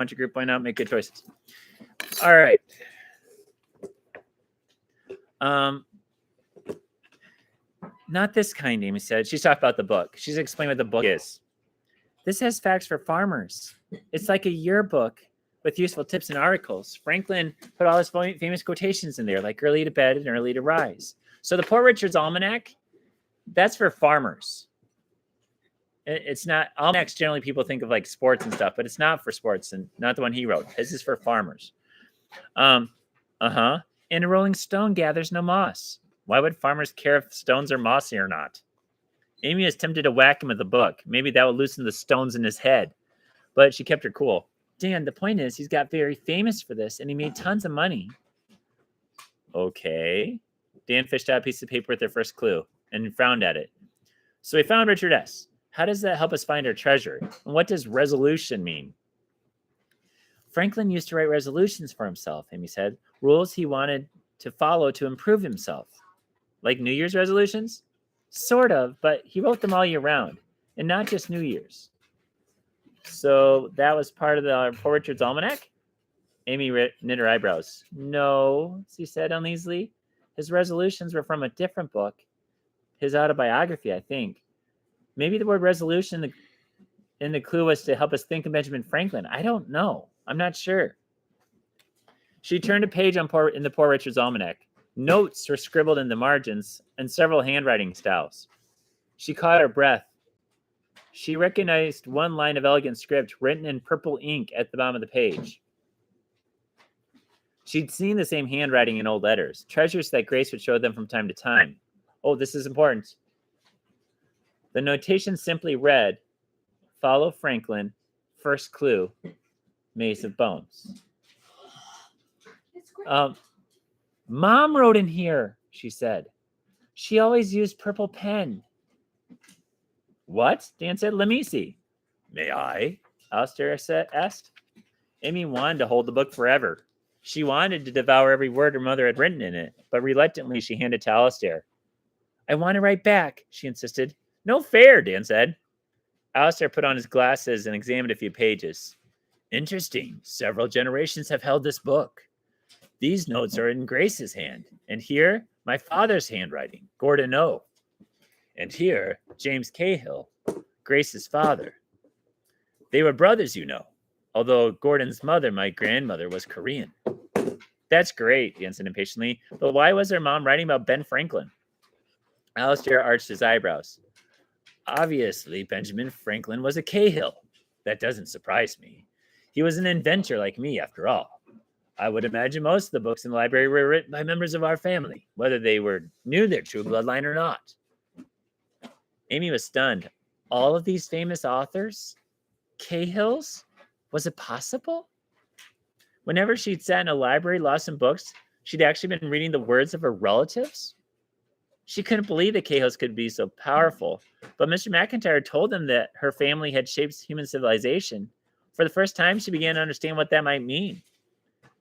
want your group point out, make good choices. All right. Not this kind, Amy said. She's talked about the book. She's explained what the book is. This has facts for farmers. It's like a yearbook with useful tips and articles. Franklin put all his famous quotations in there, like early to bed and early to rise. So the Poor Richard's Almanac, that's for farmers. It's not, almanacs generally people think of like sports and stuff, but it's not for sports and not the one he wrote. This is for farmers. And a rolling stone gathers no moss. Why would farmers care if stones are mossy or not? Amy was tempted to whack him with the book. Maybe that would loosen the stones in his head. But she kept her cool. Dan, the point is he's got very famous for this, and he made tons of money. Okay. Dan fished out a piece of paper with their first clue and frowned at it. So we found Richard S. How does that help us find our treasure? And what does resolution mean? Franklin used to write resolutions for himself, Amy said. Rules he wanted to follow to improve himself. Like New Year's resolutions? Sort of, but he wrote them all year round, and not just New Year's. So that was part of the Poor Richard's Almanac? Amy knit her eyebrows. No, she said uneasily. His resolutions were from a different book. His autobiography, I think. Maybe the word resolution in the clue was to help us think of Benjamin Franklin. I don't know. I'm not sure. She turned a page in the Poor Richard's Almanac. Notes were scribbled in the margins and several handwriting styles. She caught her breath. She recognized one line of elegant script written in purple ink at the bottom of the page. She'd seen the same handwriting in old letters, treasures that Grace would show them from time to time. Oh, this is important. The notation simply read, follow Franklin, first clue, Maze of Bones. Mom wrote in here, she said. She always used purple pen. What? Dan said, let me see. May I? Alistair asked. Amy wanted to hold the book forever. She wanted to devour every word her mother had written in it, but reluctantly she handed to Alistair. I want to write back, she insisted. No fair, Dan said. Alistair put on his glasses and examined a few pages. Interesting. Several generations have held this book. These notes are in Grace's hand. And here, my father's handwriting, Gordon O. And here, James Cahill, Grace's father. They were brothers, you know, although Gordon's mother, my grandmother, was Korean. That's great, Dan said impatiently. But why was her mom writing about Ben Franklin? Alistair arched his eyebrows. Obviously, Benjamin Franklin was a Cahill. That doesn't surprise me. He was an inventor like me, after all. I would imagine most of the books in the library were written by members of our family, whether they knew their true bloodline or not. Amy was stunned. All of these famous authors? Cahills? Was it possible? Whenever she'd sat in a library lost in books, she'd actually been reading the words of her relatives. She couldn't believe that Cahills could be so powerful, but Mr. McIntyre told them that her family had shaped human civilization. For the first time, she began to understand what that might mean.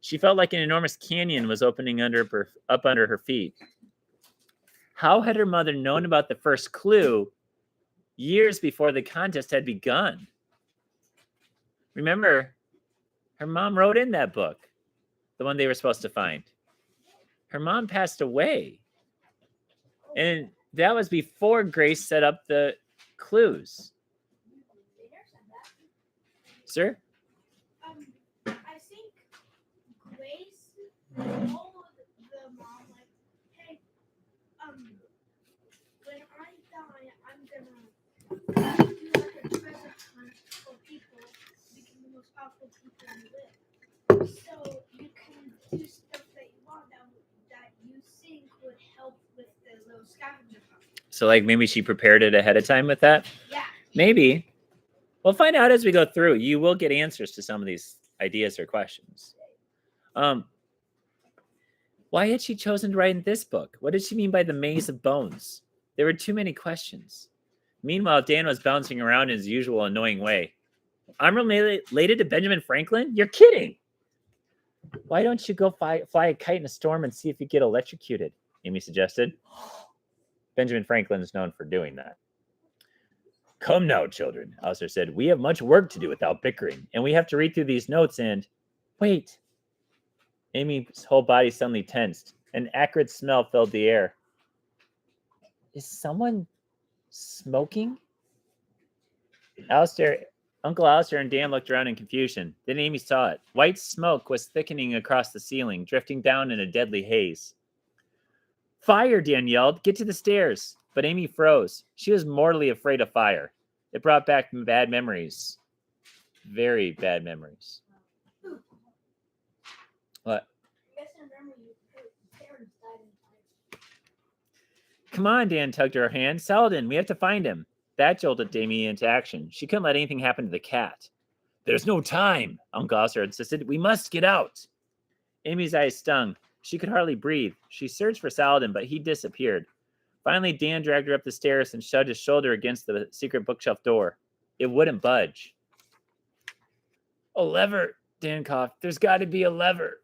She felt like an enormous canyon was opening up under her feet. How had her mother known about the first clue years before the contest had begun? Remember, her mom wrote in that book, the one they were supposed to find. Her mom passed away. And that was before Grace set up the clues. Sir? I think Grace told the mom, like, hey, when I die, I'm gonna do like a treasure hunt for people, become the most powerful people in the world. So you can do stuff that you want that you think would help with the little scavenger hunt. So like maybe she prepared it ahead of time with that? Yeah. Maybe. We'll find out as we go through. You will get answers to some of these ideas or questions. Why had she chosen to write in this book? What did she mean by the Maze of Bones? There were too many questions. Meanwhile, Dan was bouncing around in his usual annoying way. I'm related to Benjamin Franklin? You're kidding. Why don't you go fly a kite in a storm and see if you get electrocuted? Amy suggested. Benjamin Franklin is known for doing that. Come now, children, Alistair said. We have much work to do without bickering, and we have to read through these notes and... Wait. Amy's whole body suddenly tensed. An acrid smell filled the air. Is someone smoking? Uncle Alistair and Dan looked around in confusion. Then Amy saw it. White smoke was thickening across the ceiling, drifting down in a deadly haze. Fire, Dan yelled. Get to the stairs. But Amy froze. She was mortally afraid of fire. It brought back bad memories. Very bad memories. What? Come on, Dan tugged her hand. Saladin, we have to find him. That jolted Amy into action. She couldn't let anything happen to the cat. There's no time, Uncle Alistair insisted. We must get out. Amy's eyes stung. She could hardly breathe. She searched for Saladin, but he disappeared. Finally, Dan dragged her up the stairs and shoved his shoulder against the secret bookshelf door. It wouldn't budge. A lever, Dan coughed. There's got to be a lever.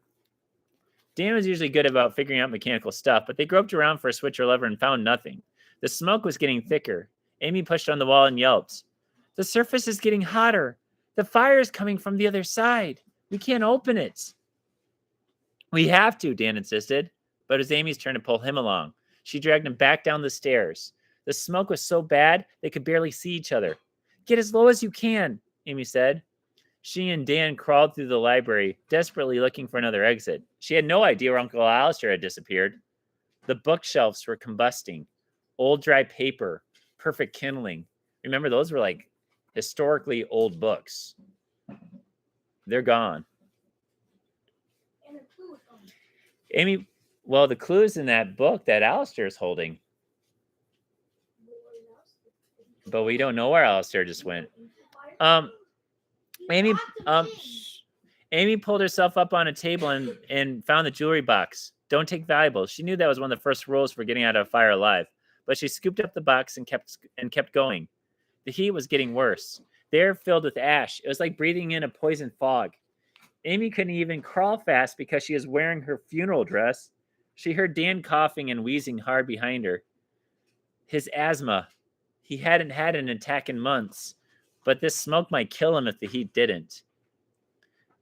Dan was usually good about figuring out mechanical stuff, but they groped around for a switch or lever and found nothing. The smoke was getting thicker. Amy pushed on the wall and yelped. The surface is getting hotter. The fire is coming from the other side. We can't open it. We have to, Dan insisted, but it was Amy's turn to pull him along. She dragged him back down the stairs. The smoke was so bad they could barely see each other. Get as low as you can, Amy said. She and Dan crawled through the library, desperately looking for another exit. She had no idea where Uncle Alistair had disappeared. The bookshelves were combusting. Old dry paper, perfect kindling. Remember, those were like historically old books. They're gone. And the clue was gone. Amy, well, the clue's in that book that Alistair's holding. But we don't know where Alistair just went. Amy pulled herself up on a table and found the jewelry box. Don't take valuables. She knew that was one of the first rules for getting out of a fire alive. But she scooped up the box and kept going. The heat was getting worse. The air filled with ash. It was like breathing in a poison fog. Amy couldn't even crawl fast because she was wearing her funeral dress. She heard Dan coughing and wheezing hard behind her. His asthma. He hadn't had an attack in months. But this smoke might kill him if the heat didn't.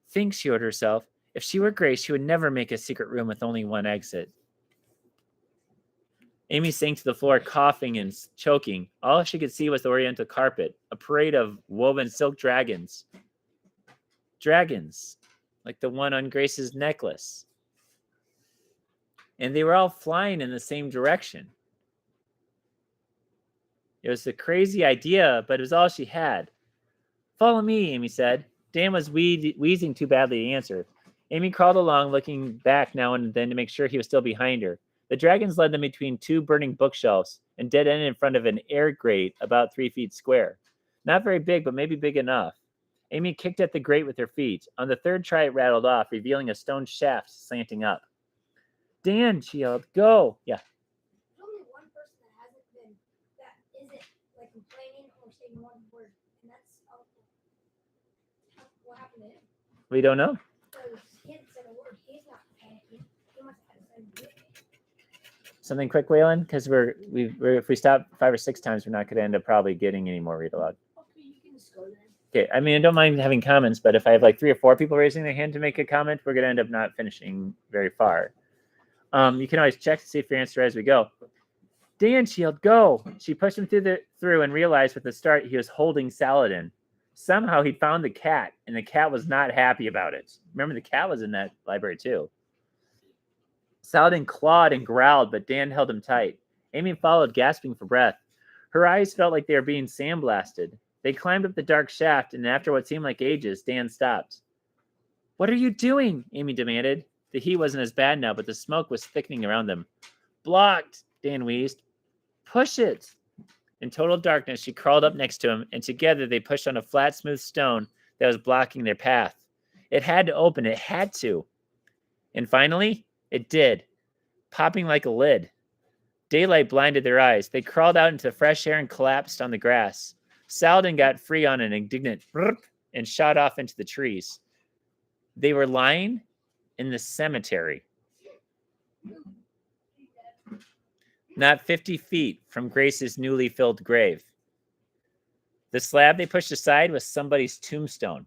Think, she ordered herself. If she were Grace, she would never make a secret room with only one exit. Amy sank to the floor, coughing and choking. All she could see was the oriental carpet, a parade of woven silk dragons. Dragons, like the one on Grace's necklace. And they were all flying in the same direction. It was a crazy idea, but it was all she had. Follow me, Amy said. Dan was wheezing too badly to answer. Amy crawled along, looking back now and then to make sure he was still behind her. The dragons led them between two burning bookshelves and dead-ended in front of an air grate about 3 feet square. Not very big, but maybe big enough. Amy kicked at the grate with her feet. On the third try, it rattled off, revealing a stone shaft slanting up. Dan, she yelled, go. Yeah. There's only one person that isn't like complaining or saying one word, and that's what happened to him. We don't know. Because he hadn't said a word. He's not panicking. He must have said a word. Something quick, Waylon, because if we stop 5 or 6 times, we're not going to end up probably getting any more read aloud. Okay, you can just go then. Okay, I mean, I don't mind having comments, but if I have like 3 or 4 people raising their hand to make a comment, we're going to end up not finishing very far. You can always check to see if your answer as we go. Dan, she yelled, go. She pushed him through and realized with the start he was holding Saladin. Somehow he found the cat, and the cat was not happy about it. Remember, the cat was in that library too. Saladin clawed and growled, but Dan held him tight. Amy followed, gasping for breath. Her eyes felt like they were being sandblasted. They climbed up the dark shaft, and after what seemed like ages, Dan stopped. What are you doing? Amy demanded. The heat wasn't as bad now, but the smoke was thickening around them. Blocked, Dan wheezed. Push it. In total darkness, she crawled up next to him, and together they pushed on a flat, smooth stone that was blocking their path. It had to open. It had to. And finally, it did, popping like a lid. Daylight blinded their eyes. They crawled out into the fresh air and collapsed on the grass. Saladin got free on an indignant brrp and shot off into the trees. They were lying in the cemetery, not 50 feet from Grace's newly filled grave. The slab they pushed aside was somebody's tombstone.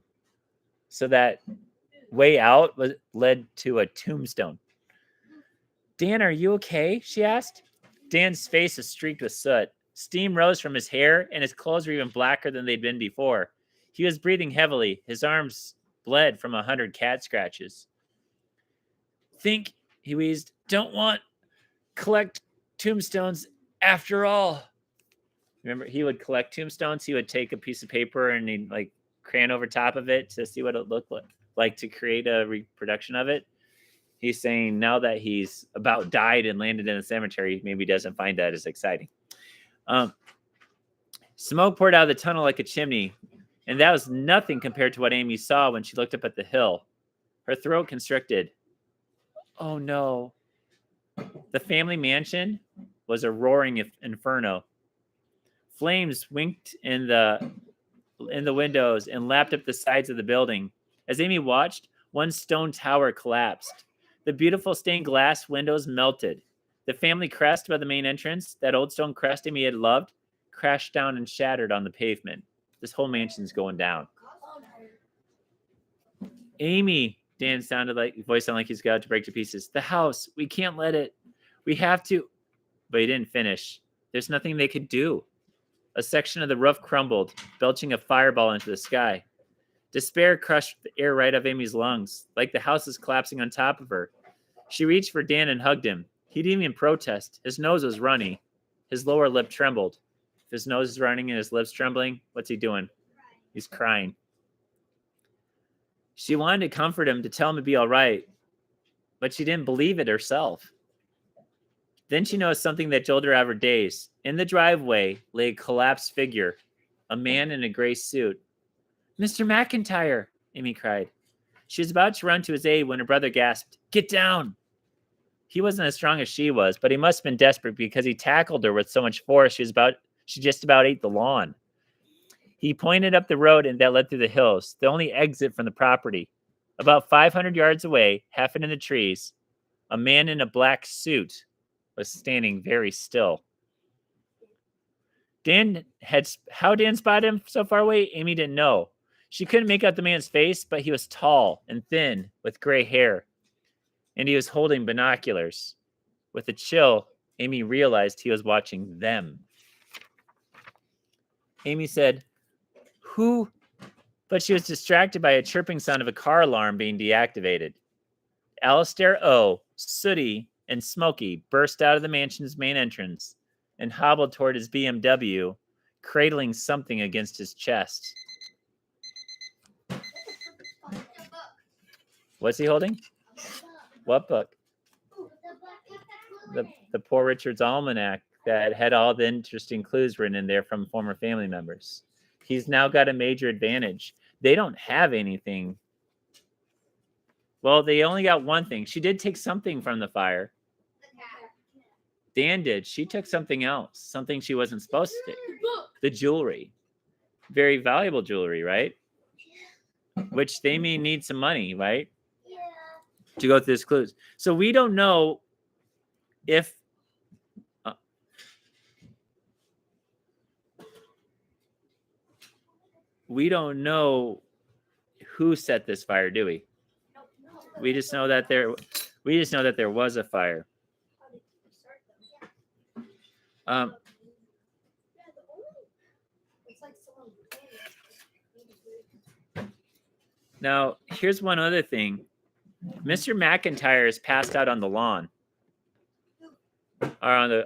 So that way out led to a tombstone. Dan, are you okay? She asked. Dan's face was streaked with soot. Steam rose from his hair, and his clothes were even blacker than they'd been before. He was breathing heavily. His arms bled from 100 cat scratches. Think, he wheezed, don't want collect tombstones after all. Remember, he would collect tombstones. He would take a piece of paper and he'd like crayon over top of it to see what it looked like to create a reproduction of it. He's saying now that he's about died and landed in a cemetery, maybe doesn't find that as exciting. Smoke poured out of the tunnel like a chimney, and that was nothing compared to what Amy saw when she looked up at the hill. Her throat constricted. Oh no. The family mansion was a roaring inferno. Flames winked in the windows and lapped up the sides of the building. As Amy watched, one stone tower collapsed. The beautiful stained glass windows melted. The family crest by the main entrance, that old stone crest Amy had loved, crashed down and shattered on the pavement. This whole mansion's going down. Amy, Dan's voice sounded like he's about to break to pieces. The house, we can't let it. We have to. But he didn't finish. There's nothing they could do. A section of the roof crumbled, belching a fireball into the sky. Despair crushed the air right out of Amy's lungs, like the house was collapsing on top of her. She reached for Dan and hugged him. He didn't even protest. His nose was runny. His lower lip trembled. If his nose is running and his lips trembling, what's he doing? He's crying. She wanted to comfort him, to tell him to be all right, but she didn't believe it herself. Then she noticed something that jolted her out of her daze. In the driveway lay a collapsed figure, a man in a gray suit. Mr. McIntyre, Amy cried. She was about to run to his aid when her brother gasped, Get down! He wasn't as strong as she was, but he must have been desperate because he tackled her with so much force she just about ate the lawn. He pointed up the road and that led through the hills, the only exit from the property. About 500 yards away, half in the trees, a man in a black suit was standing very still. How Dan spotted him so far away, Amy didn't know. She couldn't make out the man's face, but he was tall and thin with gray hair, and he was holding binoculars. With a chill, Amy realized he was watching them. Amy said, Who? But she was distracted by a chirping sound of a car alarm being deactivated. Alistair O., sooty and smoky, burst out of the mansion's main entrance and hobbled toward his BMW, cradling something against his chest. What's he holding? What book? The Poor Richard's Almanac that had all the interesting clues written in there from former family members. He's now got a major advantage. They don't have anything. Well, they only got one thing. She did take something from the fire. Dan did. She took something else, something she wasn't supposed to take. The jewelry. Very valuable jewelry, right? Which they may need some money, right? Yeah. To go through these clues. So we don't know if we don't know who set this fire, do we? We just know that there was a fire. Now, here's one other thing. Mr. McIntyre is passed out on the lawn. Or on the